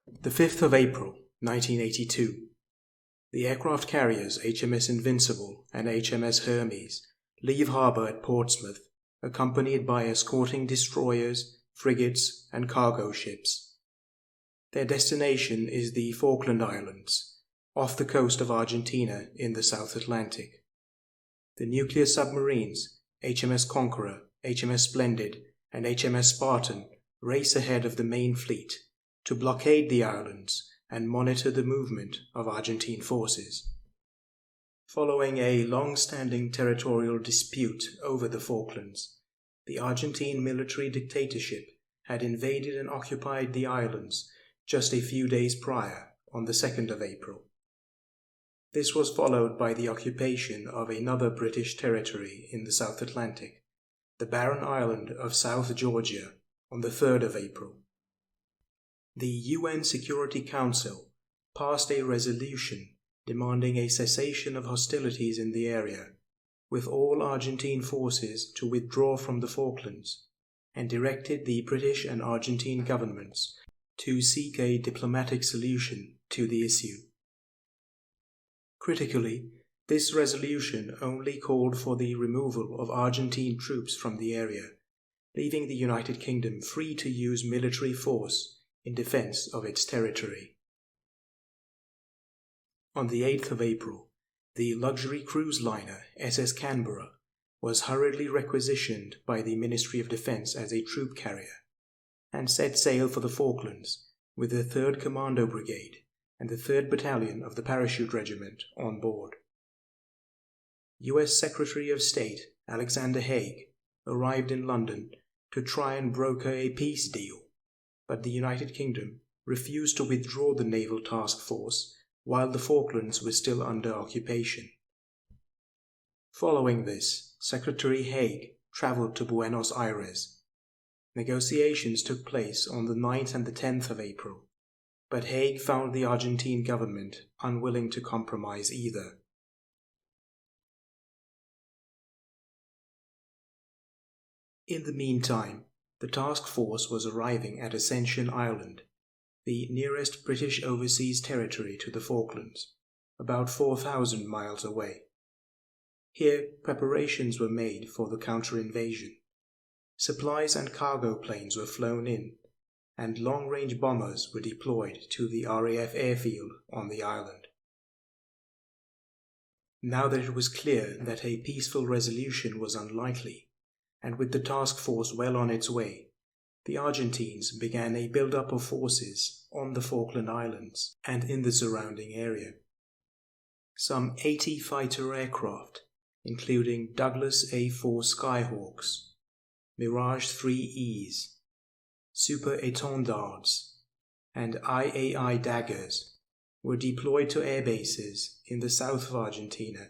The 5th of April, 1982. The aircraft carriers HMS Invincible and HMS Hermes leave harbour at Portsmouth, accompanied by escorting destroyers, frigates, and cargo ships. Their destination is the Falkland Islands, off the coast of Argentina in the South Atlantic. The nuclear submarines, HMS Conqueror, HMS Splendid, and HMS Spartan race ahead of the main fleet to blockade the islands and monitor the movement of Argentine forces. Following a long-standing territorial dispute over the Falklands, the Argentine military dictatorship had invaded and occupied the islands just a few days prior, on the 2nd of April. This was followed by the occupation of another British territory in the South Atlantic, the barren island of South Georgia, on the 3rd of April. The UN Security Council passed a resolution demanding a cessation of hostilities in the area, with all Argentine forces to withdraw from the Falklands, and directed the British and Argentine governments to seek a diplomatic solution to the issue. Critically, this resolution only called for the removal of Argentine troops from the area, leaving the United Kingdom free to use military force in defense of its territory. On the 8th of April, the luxury cruise liner SS Canberra was hurriedly requisitioned by the Ministry of Defense as a troop carrier, and set sail for the Falklands with the 3rd Commando Brigade and the 3rd Battalion of the Parachute Regiment on board. U.S. Secretary of State Alexander Haig arrived in London to try and broker a peace deal, but the United Kingdom refused to withdraw the Naval Task Force while the Falklands were still under occupation. Following this, Secretary Haig travelled to Buenos Aires. Negotiations took place on the 9th and the 10th of April, but Haig found the Argentine government unwilling to compromise either. In the meantime, the task force was arriving at Ascension Island, the nearest British overseas territory to the Falklands, about 4,000 miles away. Here, preparations were made for the counter-invasion. Supplies and cargo planes were flown in, and long-range bombers were deployed to the RAF airfield on the island. Now that it was clear that a peaceful resolution was unlikely, and with the task force well on its way, the Argentines began a build-up of forces on the Falkland Islands and in the surrounding area. Some 80 fighter aircraft, including Douglas A-4 Skyhawks, Mirage 3Es, Super Étendards, and IAI Daggers, were deployed to air bases in the south of Argentina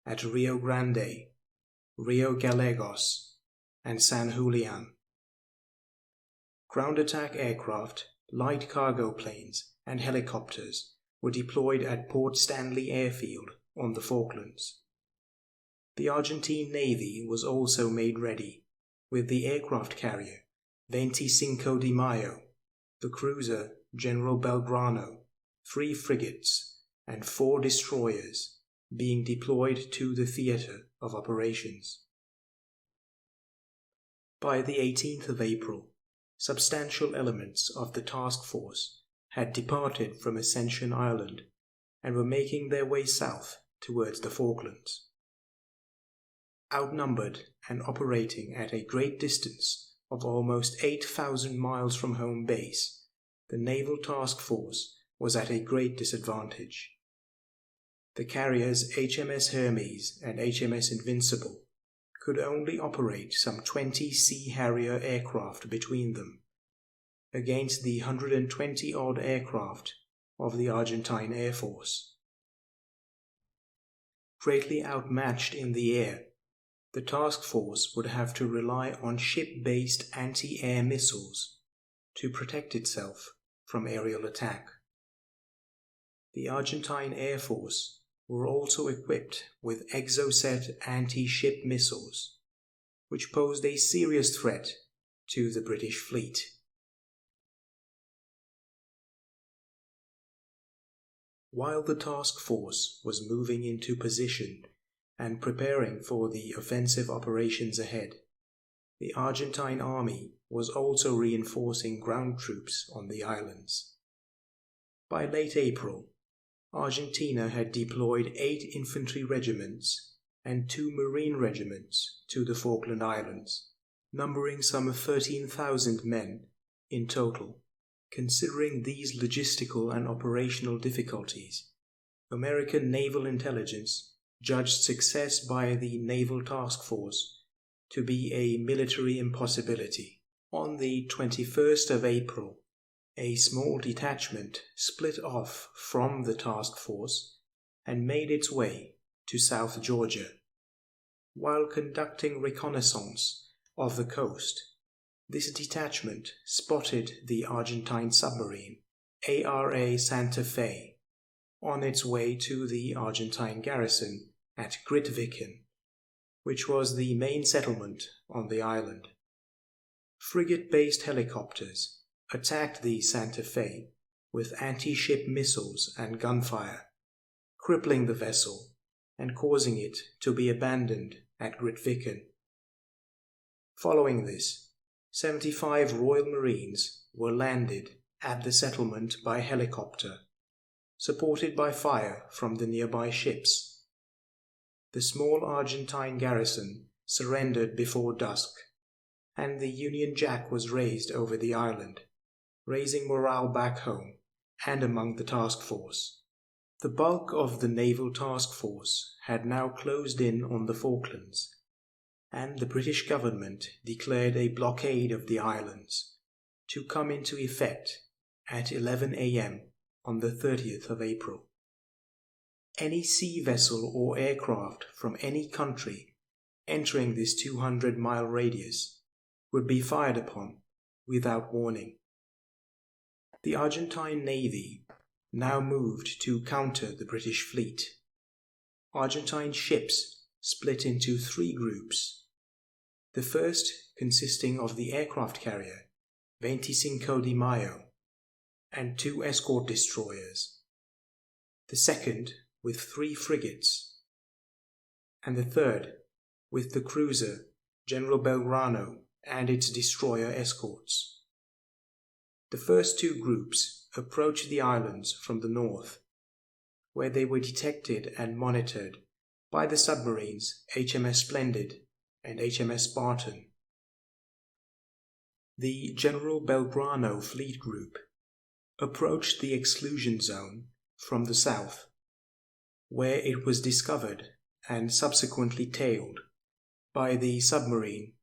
at Rio Grande, Rio Gallegos, and San Julian. Ground attack aircraft, light cargo planes, and helicopters were deployed at Port Stanley Airfield on the Falklands. The Argentine Navy was also made ready, with the aircraft carrier 25 de Mayo, the cruiser General Belgrano, 3 frigates, and 4 destroyers being deployed to the theatre of operations. By the 18th of April, substantial elements of the task force had departed from Ascension Island and were making their way south towards the Falklands. Outnumbered and operating at a great distance of almost 8,000 miles from home base, the Naval Task Force was at a great disadvantage. The carriers HMS Hermes and HMS Invincible could only operate some 20 Sea Harrier aircraft between them, against the 120-odd aircraft of the Argentine Air Force. Greatly outmatched in the air, the task force would have to rely on ship-based anti-air missiles to protect itself from aerial attack. The Argentine Air Force were also equipped with Exocet anti-ship missiles, which posed a serious threat to the British fleet. While the task force was moving into position and preparing for the offensive operations ahead, the Argentine army was also reinforcing ground troops on the islands. By late April, Argentina had deployed 8 infantry regiments and 2 marine regiments to the Falkland Islands, numbering some 13,000 men in total. Considering these logistical and operational difficulties, American naval intelligence judged success by the Naval Task Force to be a military impossibility. On the 21st of April, a small detachment split off from the task force and made its way to South Georgia. While conducting reconnaissance of the coast, this detachment spotted the Argentine submarine ARA Santa Fe on its way to the Argentine garrison at Grytviken, which was the main settlement on the island. Frigate-based helicopters attacked the Santa Fe with anti-ship missiles and gunfire, crippling the vessel and causing it to be abandoned at Grytviken. Following this, 75 Royal Marines were landed at the settlement by helicopter, supported by fire from the nearby ships. The small Argentine garrison surrendered before dusk, and the Union Jack was raised over the island, raising morale back home and among the task force. The bulk of the Naval Task Force had now closed in on the Falklands, and the British government declared a blockade of the islands to come into effect at 11 a.m. on the 30th of April. Any sea vessel or aircraft from any country entering this 200-mile radius would be fired upon without warning. The Argentine Navy now moved to counter the British fleet. Argentine ships split into 3 groups. The first consisting of the aircraft carrier 25 de Mayo and 2 escort destroyers, the second with 3 frigates, and the third with the cruiser General Belgrano and its destroyer escorts. The first 2 groups approached the islands from the north, where they were detected and monitored by the submarines HMS Splendid and HMS Spartan. The General Belgrano Fleet Group approached the exclusion zone from the south, where it was discovered and subsequently tailed by the submarine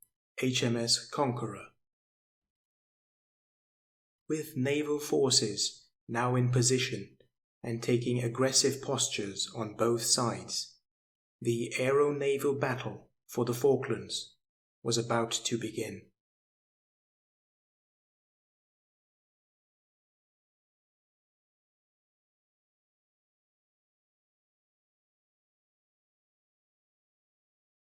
HMS Conqueror. With naval forces now in position and taking aggressive postures on both sides, the aero-naval battle for the Falklands was about to begin.